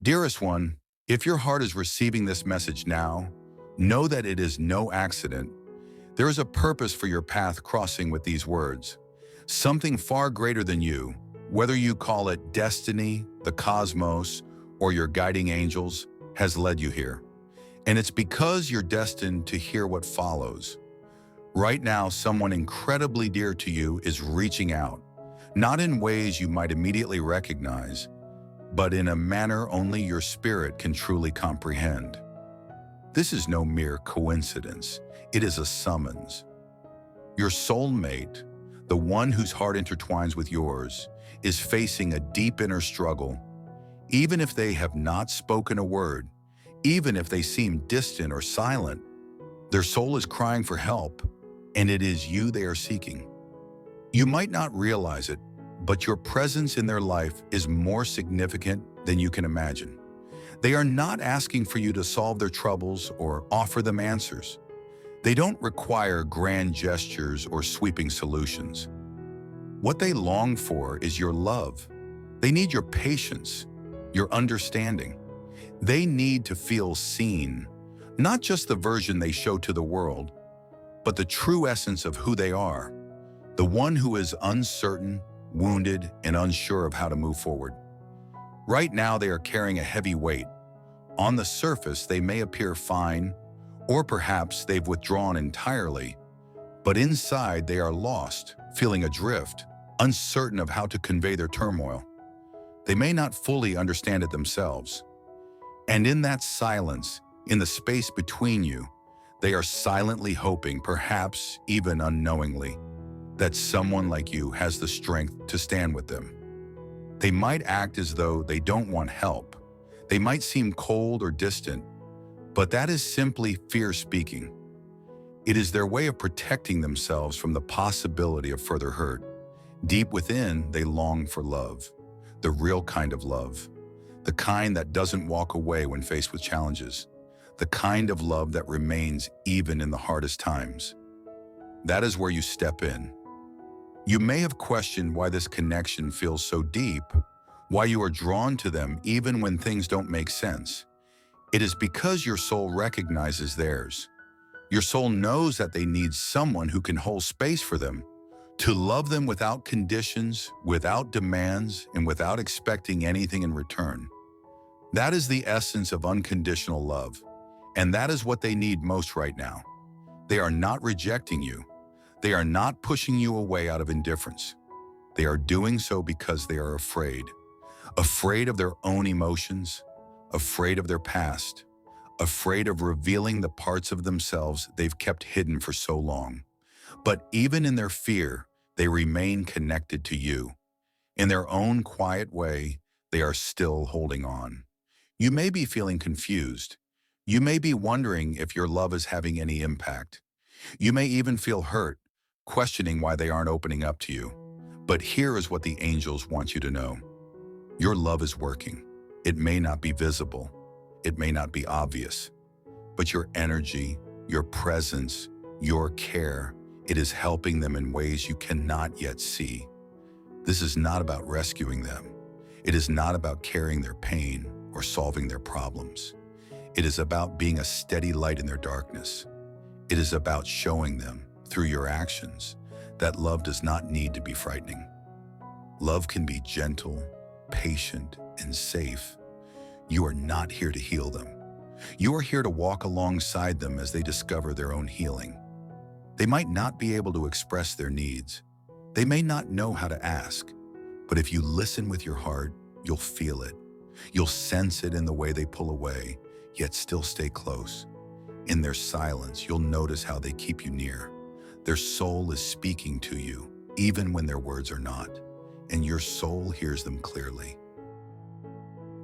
Dearest one, if your heart is receiving this message now, know that it is no accident. There is a purpose for your path crossing with these words. Something far greater than you, whether you call it destiny, the cosmos, or your guiding angels, has led you here. And it's because you're destined to hear what follows. Right now, someone incredibly dear to you is reaching out, not in ways you might immediately recognize, but in a manner only your spirit can truly comprehend. This is no mere coincidence. It is a summons. Your soulmate, the one whose heart intertwines with yours, is facing a deep inner struggle. Even if they have not spoken a word, even if they seem distant or silent, their soul is crying for help, and it is you they are seeking. You might not realize it, but your presence in their life is more significant than you can imagine. They are not asking for you to solve their troubles or offer them answers. They don't require grand gestures or sweeping solutions. What they long for is your love. They need your patience, your understanding. They need to feel seen, not just the version they show to the world, but the true essence of who they are, the one who is uncertain, wounded, and unsure of how to move forward. Right now, they are carrying a heavy weight. On the surface, they may appear fine, or perhaps they've withdrawn entirely, but inside they are lost, feeling adrift, uncertain of how to convey their turmoil. They may not fully understand it themselves. And in that silence, in the space between you, they are silently hoping, perhaps even unknowingly, that someone like you has the strength to stand with them. They might act as though they don't want help. They might seem cold or distant, but that is simply fear speaking. It is their way of protecting themselves from the possibility of further hurt. Deep within, they long for love, the real kind of love, the kind that doesn't walk away when faced with challenges, the kind of love that remains even in the hardest times. That is where you step in. You may have questioned why this connection feels so deep, why you are drawn to them even when things don't make sense. It is because your soul recognizes theirs. Your soul knows that they need someone who can hold space for them, to love them without conditions, without demands, and without expecting anything in return. That is the essence of unconditional love, and that is what they need most right now. They are not rejecting you. They are not pushing you away out of indifference. They are doing so because they are afraid of their own emotions, afraid of their past, afraid of revealing the parts of themselves they've kept hidden for so long. But even in their fear, they remain connected to you. In their own quiet way, they are still holding on. You may be feeling confused. You may be wondering if your love is having any impact. You may even feel hurt, questioning why they aren't opening up to you. But here is what the angels want you to know. Your love is working. It may not be visible. It may not be obvious. But your energy, your presence, your care, it is helping them in ways you cannot yet see. This is not about rescuing them. It is not about carrying their pain or solving their problems. It is about being a steady light in their darkness. It is about showing them, through your actions, that love does not need to be frightening. Love can be gentle, patient, and safe. You are not here to heal them. You are here to walk alongside them as they discover their own healing. They might not be able to express their needs. They may not know how to ask. But if you listen with your heart, you'll feel it. You'll sense it in the way they pull away, yet still stay close. In their silence, you'll notice how they keep you near. Their soul is speaking to you, even when their words are not, and your soul hears them clearly.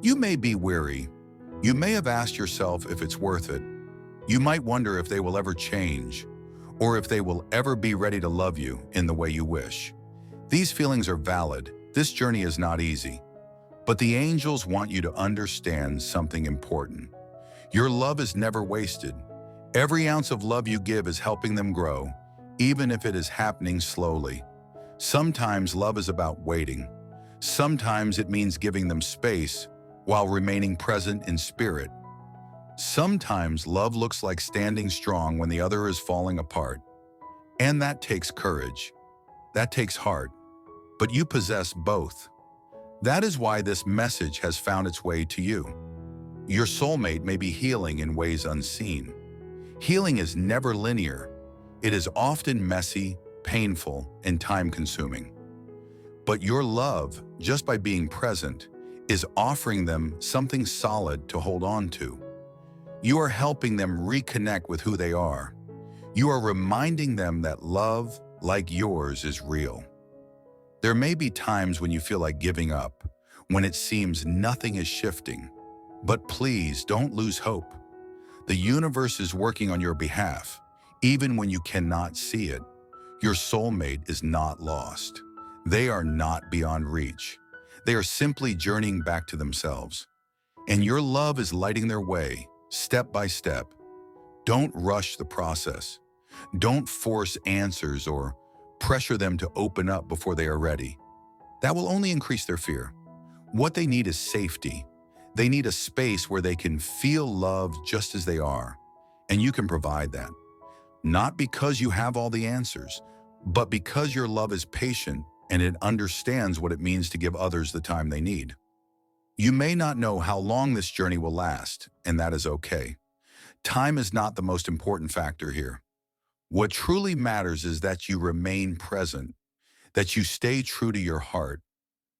You may be weary. You may have asked yourself if it's worth it. You might wonder if they will ever change, or if they will ever be ready to love you in the way you wish. These feelings are valid. This journey is not easy. But the angels want you to understand something important. Your love is never wasted. Every ounce of love you give is helping them grow, even if it is happening slowly. Sometimes love is about waiting. Sometimes it means giving them space, while remaining present in spirit. Sometimes love looks like standing strong when the other is falling apart. And that takes courage. That takes heart. But you possess both. That is why this message has found its way to you. Your soulmate may be healing in ways unseen. Healing is never linear. It is often messy, painful, and time-consuming. But your love, just by being present, is offering them something solid to hold on to. You are helping them reconnect with who they are. You are reminding them that love, like yours, is real. There may be times when you feel like giving up, when it seems nothing is shifting. But please don't lose hope. The universe is working on your behalf, even when you cannot see it. Your soulmate is not lost. They are not beyond reach. They are simply journeying back to themselves. And your love is lighting their way, step by step. Don't rush the process. Don't force answers or pressure them to open up before they are ready. That will only increase their fear. What they need is safety. They need a space where they can feel loved just as they are, and you can provide that. Not because you have all the answers, but because your love is patient and it understands what it means to give others the time they need. You may not know how long this journey will last, and that is okay. Time is not the most important factor here. What truly matters is that you remain present, that you stay true to your heart,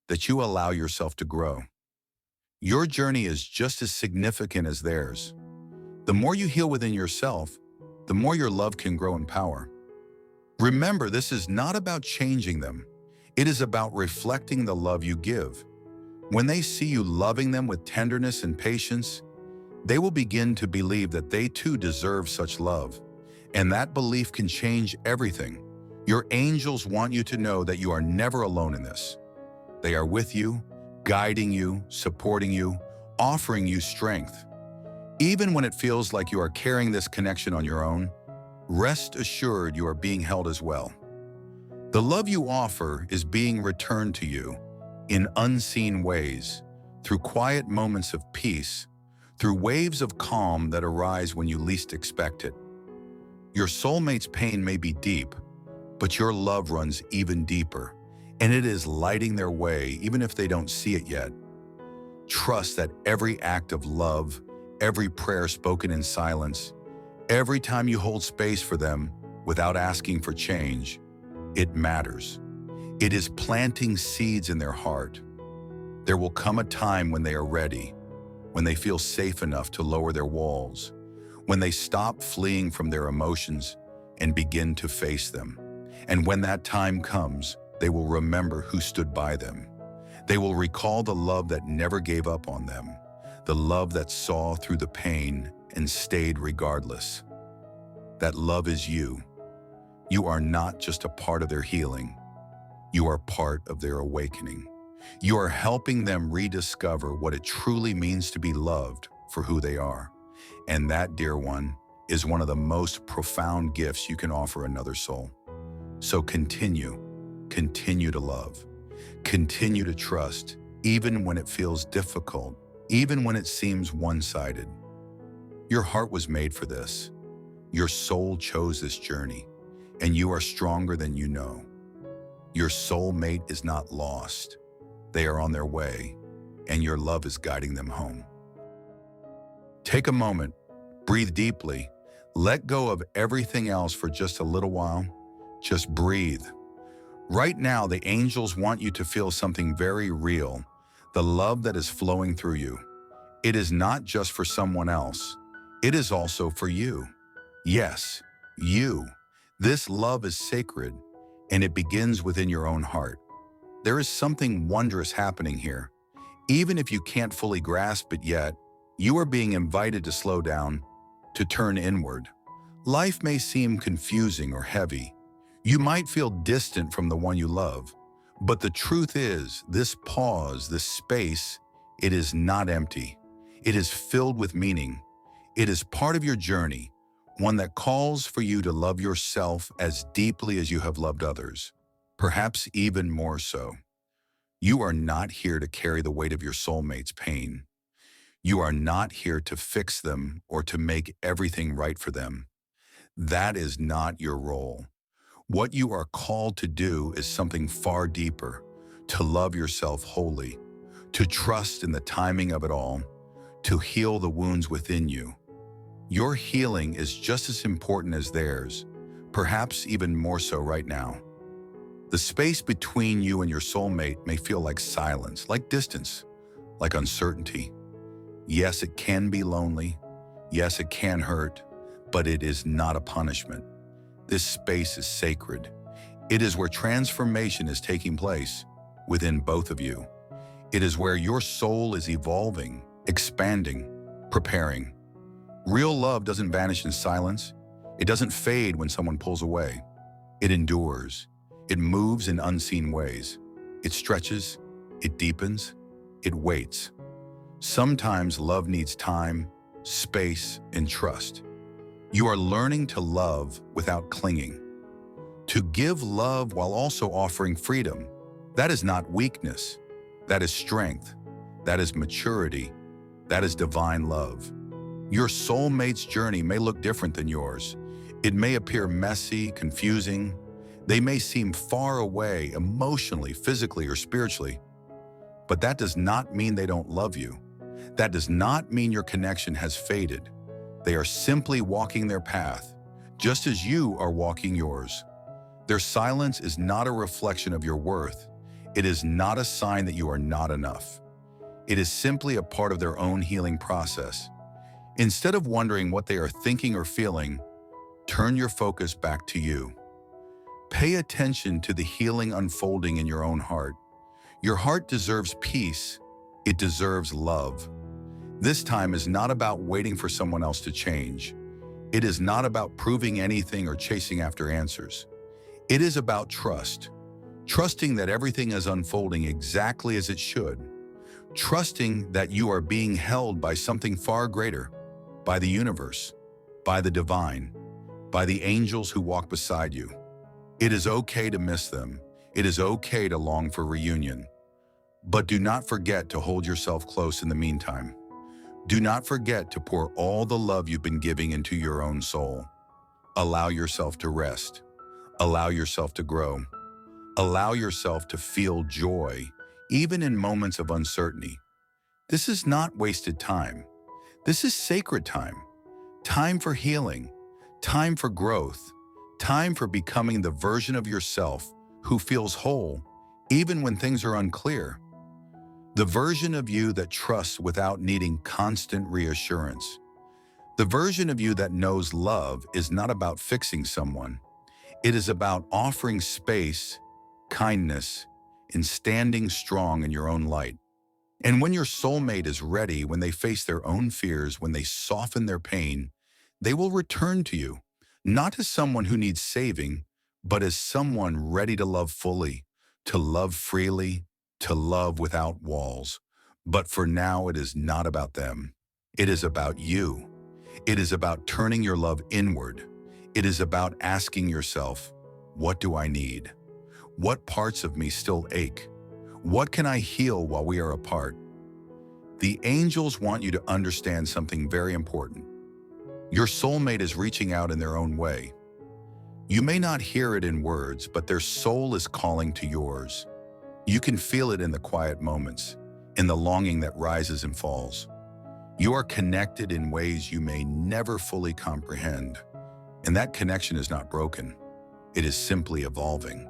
that you allow yourself to grow. Your journey is just as significant as theirs. The more you heal within yourself, the more your love can grow in power. Remember, this is not about changing them. It is about reflecting the love you give. When they see you loving them with tenderness and patience, they will begin to believe that they too deserve such love. And that belief can change everything. Your angels want you to know that you are never alone in this. They are with you, guiding you, supporting you, offering you strength. Even when it feels like you are carrying this connection on your own, rest assured you are being held as well. The love you offer is being returned to you in unseen ways, through quiet moments of peace, through waves of calm that arise when you least expect it. Your soulmate's pain may be deep, but your love runs even deeper, and it is lighting their way even if they don't see it yet. Trust that every act of love, every prayer spoken in silence, every time you hold space for them without asking for change, it matters. It is planting seeds in their heart. There will come a time when they are ready, when they feel safe enough to lower their walls, when they stop fleeing from their emotions and begin to face them. And when that time comes, they will remember who stood by them. They will recall the love that never gave up on them, the love that saw through the pain and stayed regardless. That love is you. You are not just a part of their healing. You are part of their awakening. You are helping them rediscover what it truly means to be loved for who they are. And that, dear one, is one of the most profound gifts you can offer another soul. So continue to love. Continue to trust, even when it feels difficult, even when it seems one-sided. Your heart was made for this. Your soul chose this journey, and you are stronger than you know. Your soulmate is not lost. They are on their way, and your love is guiding them home. Take a moment, breathe deeply, let go of everything else for just a little while. Just breathe. Right now, the angels want you to feel something very real, the love that is flowing through you. It is not just for someone else. It is also for you. Yes, you. This love is sacred, and it begins within your own heart. There is something wondrous happening here. Even if you can't fully grasp it yet, you are being invited to slow down, to turn inward. Life may seem confusing or heavy. You might feel distant from the one you love. But the truth is, this pause, this space, it is not empty. It is filled with meaning. It is part of your journey, one that calls for you to love yourself as deeply as you have loved others, perhaps even more so. You are not here to carry the weight of your soulmate's pain. You are not here to fix them or to make everything right for them. That is not your role. What you are called to do is something far deeper, to love yourself wholly, to trust in the timing of it all, to heal the wounds within you. Your healing is just as important as theirs, perhaps even more so right now. The space between you and your soulmate may feel like silence, like distance, like uncertainty. Yes, it can be lonely. Yes, it can hurt, but it is not a punishment. This space is sacred. It is where transformation is taking place within both of you. It is where your soul is evolving, expanding, preparing. Real love doesn't vanish in silence. It doesn't fade when someone pulls away. It endures. It moves in unseen ways. It stretches. It deepens. It waits. Sometimes love needs time, space, and trust. You are learning to love without clinging. To give love while also offering freedom. That is not weakness. That is strength. That is maturity. That is divine love. Your soulmate's journey may look different than yours. It may appear messy, confusing. They may seem far away emotionally, physically, or spiritually. But that does not mean they don't love you. That does not mean your connection has faded. They are simply walking their path, just as you are walking yours. Their silence is not a reflection of your worth. It is not a sign that you are not enough. It is simply a part of their own healing process. Instead of wondering what they are thinking or feeling, turn your focus back to you. Pay attention to the healing unfolding in your own heart. Your heart deserves peace. It deserves love. This time is not about waiting for someone else to change. It is not about proving anything or chasing after answers. It is about trust. Trusting that everything is unfolding exactly as it should. Trusting that you are being held by something far greater, by the universe, by the divine, by the angels who walk beside you. It is okay to miss them. It is okay to long for reunion. But do not forget to hold yourself close in the meantime. Do not forget to pour all the love you've been giving into your own soul. Allow yourself to rest. Allow yourself to grow. Allow yourself to feel joy, even in moments of uncertainty. This is not wasted time. This is sacred time. Time for healing. Time for growth. Time for becoming the version of yourself who feels whole, even when things are unclear. The version of you that trusts without needing constant reassurance. The version of you that knows love is not about fixing someone. It is about offering space, kindness, and standing strong in your own light. And when your soulmate is ready, when they face their own fears, when they soften their pain, they will return to you, not as someone who needs saving, but as someone ready to love fully, to love freely, to love without walls. But for now, it is not about them. It is about you. It is about turning your love inward. It is about asking yourself, what do I need? What parts of me still ache? What can I heal while we are apart? The angels want you to understand something very important. Your soulmate is reaching out in their own way. You may not hear it in words, but their soul is calling to yours. You can feel it in the quiet moments, in the longing that rises and falls. You are connected in ways you may never fully comprehend, and that connection is not broken. It is simply evolving.